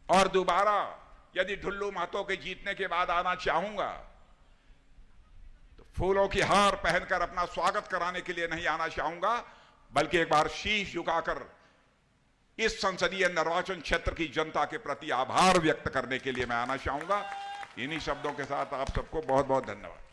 और दोबारा यदि ढुल्लू महतो के जीतने के बाद आना चाहूंगा तो फूलों की हार पहनकर अपना स्वागत कराने के लिए नहीं आना चाहूंगा, बल्कि एक बार शीश झुकाकर इस संसदीय निर्वाचन क्षेत्र की जनता के प्रति आभार व्यक्त करने के लिए मैं आना चाहूंगा। इन्हीं शब्दों के साथ आप सबको बहुत बहुत धन्यवाद।